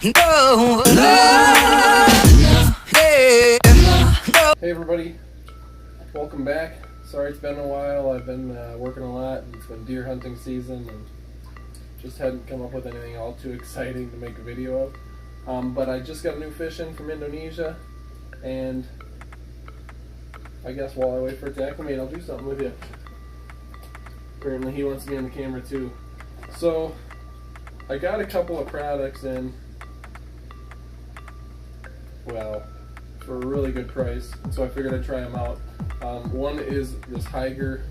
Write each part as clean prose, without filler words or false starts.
Hey everybody, welcome back. Sorry it's been a while. I've been working a lot, and it's been deer hunting season and just hadn't come up with anything all too exciting to make a video of. But I just got a new fish in from Indonesia, and I guess while I wait for it to acclimate, I'll do something with you. Apparently he wants to be on the camera too. So I got a couple of products in, well, for a really good price, so I figured I'd try them out. One is this Hygger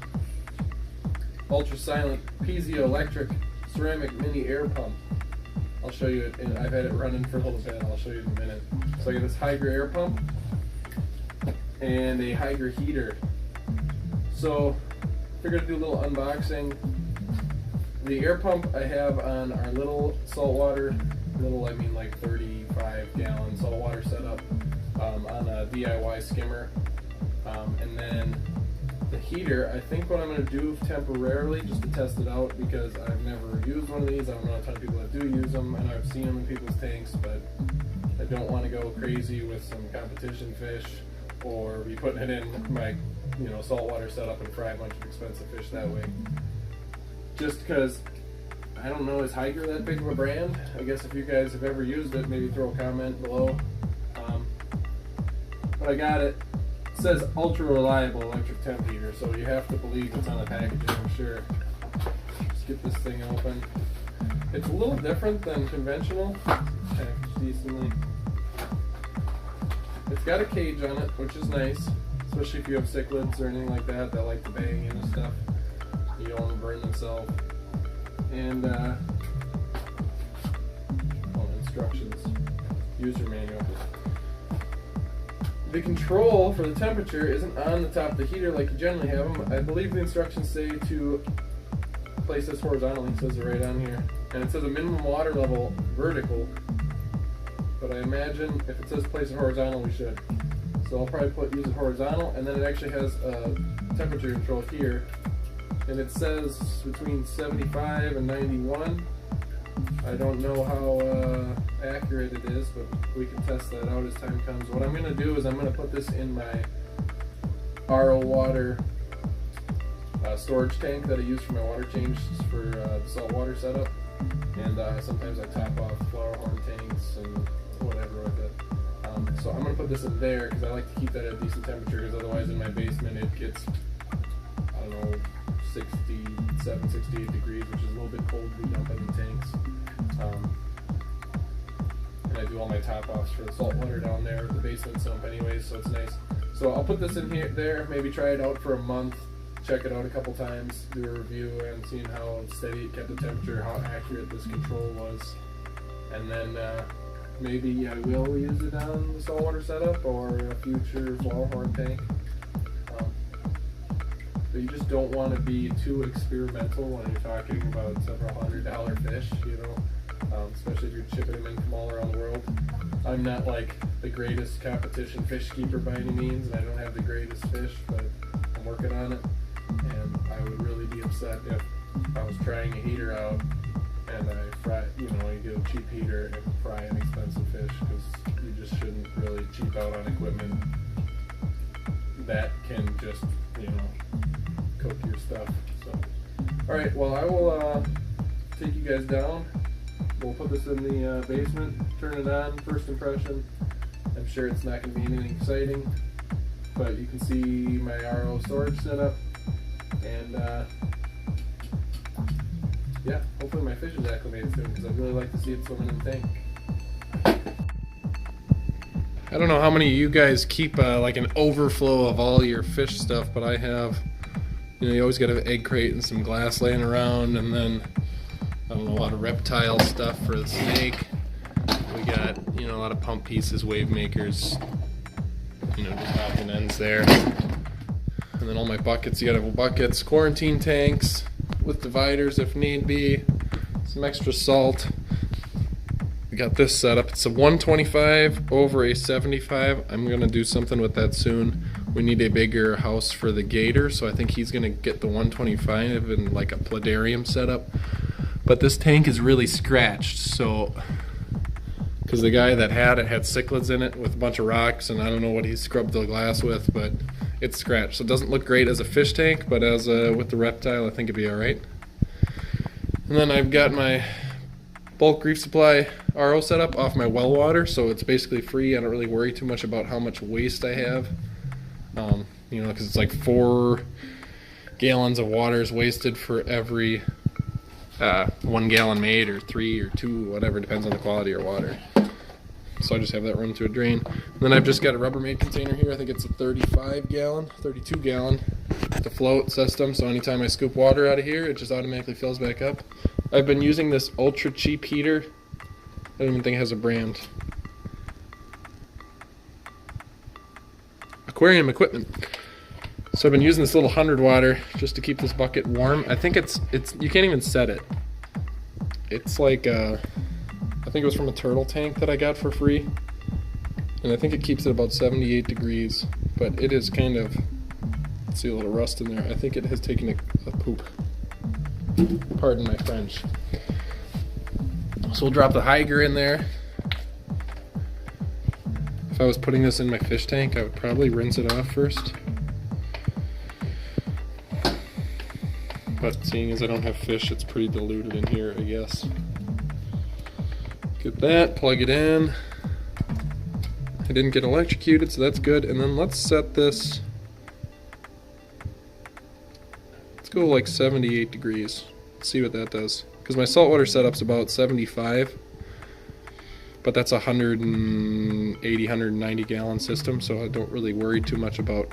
ultra silent piezoelectric ceramic mini air pump. I'll show you it, and I've had it running for a little bit. I'll show you in a minute. So I got this Hygger air pump and a Hygger heater. So figured I'd do a little unboxing. The air pump I have on our little saltwater, little I mean like 35-gallon saltwater setup, on a DIY skimmer. And then the heater, I think what I'm going to do temporarily, just to test it out, because I've never used one of these. I don't know a ton of people that do use them. I know I've seen them in people's tanks, but I don't want to go crazy with some competition fish or be putting it in my saltwater setup and fry a bunch of expensive fish that way. Just because, I don't know, is Hygger that big of a brand? I guess if you guys have ever used it, maybe throw a comment below. But I got it. It says ultra reliable electric temp heater, so you have to believe it's on the packaging, I'm sure. Let's get this thing open. It's a little different than conventional, packaged decently. It's got a cage on it, which is nice, especially if you have cichlids or anything like that that like to bang into stuff. You don't want to burn themselves. And instructions, user manual. The control for the temperature isn't on the top of the heater like you generally have them. I believe the instructions say to place this horizontally. It says it right on here. And it says a minimum water level vertical. But I imagine if it says place it horizontal, we should. So I'll probably use it horizontal, and then it actually has a temperature control here. And it says between 75 and 91. I don't know how accurate it is, but we can test that out as time comes. What I'm going to do is I'm going to put this in my RO water storage tank that I use for my water change for the saltwater setup. And sometimes I top off flower horn tanks and whatever with it. So I'm going to put this in there because I like to keep that at a decent temperature, because otherwise in my basement it gets, I don't know, 67, 68 degrees, which is a little bit cold to dump in the tanks. And I do all my top offs for the salt water down there, the basement sump anyways, so it's nice. So I'll put this in here, there, maybe try it out for a month, check it out a couple times, do a review and seeing how steady it kept the temperature, how accurate this control was. And then maybe I will use it on the saltwater setup or a future flower horn tank. But you just don't want to be too experimental when you're talking about several $100 fish, especially if you're shipping them in from all around the world. I'm not like the greatest competition fish keeper by any means, and I don't have the greatest fish, but I'm working on it. And I would really be upset if I was trying a heater out and I fry, you get a cheap heater and fry an expensive fish, because you just shouldn't really cheap out on equipment that can just, cook your stuff. So, alright, well, I will take you guys down. We'll put this in the basement, turn it on, first impression. I'm sure it's not going to be anything exciting, but you can see my RO storage setup, and yeah, hopefully my fish is acclimated soon, because I'd really like to see it swimming in the tank. I don't know how many of you guys keep like an overflow of all your fish stuff, but I have, you always got an egg crate and some glass laying around, and then, I don't know, a lot of reptile stuff for the snake. We got, a lot of pump pieces, wave makers, just odds and ends there. And then all my buckets, you gotta have buckets, quarantine tanks with dividers if need be, some extra salt. We got this set up. It's a 125 over a 75. I'm gonna do something with that soon. We need a bigger house for the gator, so I think he's gonna get the 125 in like a pladarium setup. But this tank is really scratched, so because the guy that had it had cichlids in it with a bunch of rocks, and I don't know what he scrubbed the glass with, but it's scratched. So it doesn't look great as a fish tank, but as with the reptile, I think it'd be alright. And then I've got my bulk reef supply RO set up off my well water, so it's basically free. I don't really worry too much about how much waste I have, you know, because it's like 4 gallons of water is wasted for every 1 gallon made, or 3 or 2, whatever, depends on the quality of water. So I just have that run through a drain. And then I've just got a Rubbermaid container here. I think it's a 32 gallon to float system, so anytime I scoop water out of here, it just automatically fills back up. I've been using this ultra cheap heater. I don't even think it has a brand. Aquarium equipment. So I've been using this little 100 water just to keep this bucket warm. I think it's you can't even set it. It's like I think it was from a turtle tank that I got for free, and I think it keeps it about 78 degrees, but it is kind of, see a little rust in there. I think it has taken a poop. Pardon my French. So we'll drop the Hygger in there. If I was putting this in my fish tank, I would probably rinse it off first. But seeing as I don't have fish, it's pretty diluted in here, I guess. Get that, plug it in. I didn't get electrocuted, so that's good. And then let's set this, let's go like 78 degrees. Let's see what that does. Because my saltwater setup's about 75, but that's a 180, 190 gallon system, so I don't really worry too much about,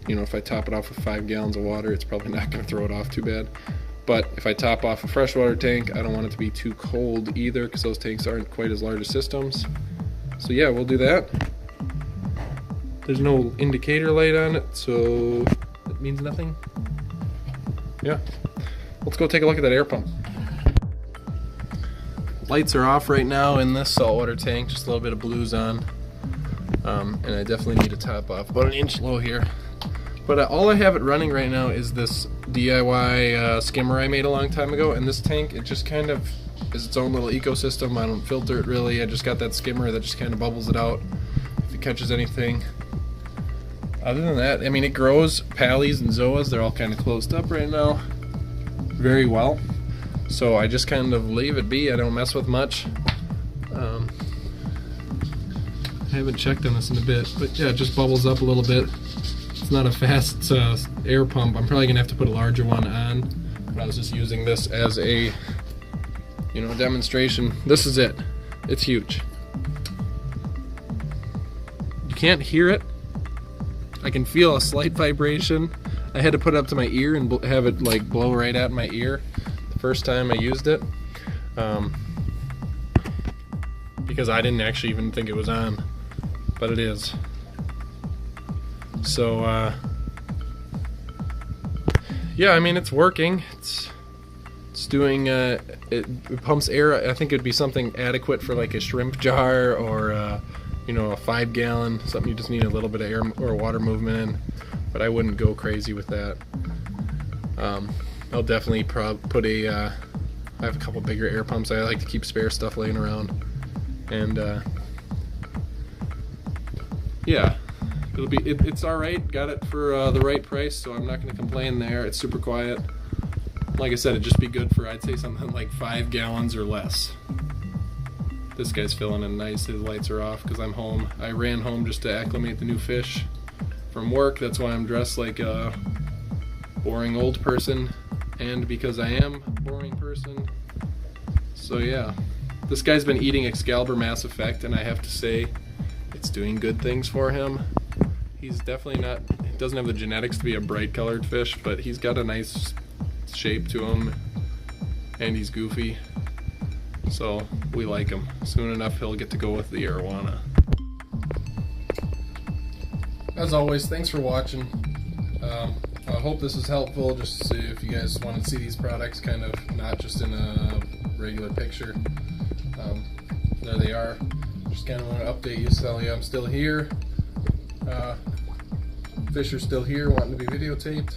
you know, if I top it off with 5 gallons of water, it's probably not going to throw it off too bad. But if I top off a freshwater tank, I don't want it to be too cold either, because those tanks aren't quite as large as systems. So yeah, we'll do that. There's no indicator light on it, so that means nothing. Yeah. Let's go take a look at that air pump. Lights are off right now in this saltwater tank, just a little bit of blues on. And I definitely need to top off, about 1 inch low here. But all I have it running right now is this DIY skimmer I made a long time ago, and this tank, it just kind of is its own little ecosystem. I don't filter it really, I just got that skimmer that just kind of bubbles it out if it catches anything. Other than that, I mean, it grows pallies and zoas, they're all kind of closed up right now very well. So I just kind of leave it be, I don't mess with much. I haven't checked on this in a bit, but yeah, it just bubbles up a little bit. It's not a fast air pump. I'm probably gonna have to put a larger one on, but I was just using this as a, you know, demonstration. This is it. It's huge. You can't hear it. I can feel a slight vibration. I had to put it up to my ear and have it like blow right at my ear the first time I used it, because I didn't actually even think it was on, but it is. So yeah, I mean, it's working. It's doing it pumps air. I think it'd be something adequate for like a shrimp jar, or you know, a 5 gallon, something you just need a little bit of air or water movement in, but I wouldn't go crazy with that. I'll definitely put a I have a couple bigger air pumps. I like to keep spare stuff laying around, and yeah, it'll be it's all right. Got it for the right price, so I'm not going to complain there. It's super quiet. Like I said, it'd just be good for, I'd say, something like 5 gallons or less. This guy's filling in nice. His lights are off because I'm home. I ran home just to acclimate the new fish from work. That's why I'm dressed like a boring old person, and because I am a boring person. So yeah, this guy's been eating Excalibur Mass Effect, and I have to say, it's doing good things for him. He's definitely not, he doesn't have the genetics to be a bright colored fish, but he's got a nice shape to him, and he's goofy, so we like him. Soon enough he'll get to go with the arowana. As always, thanks for watching. I hope this is helpful, just to see if you guys want to see these products kind of not just in a regular picture. There they are. Just kind of want to update you, tell you I'm still here. Fish are still here, wanting to be videotaped.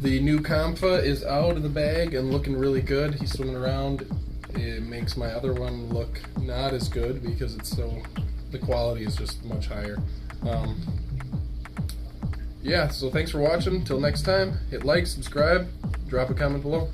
The new Comfa is out of the bag and looking really good. He's swimming around it makes my other one look not as good because it's so, the quality is just much higher. Yeah, so thanks for watching. Till next time, hit like, subscribe, drop a comment below.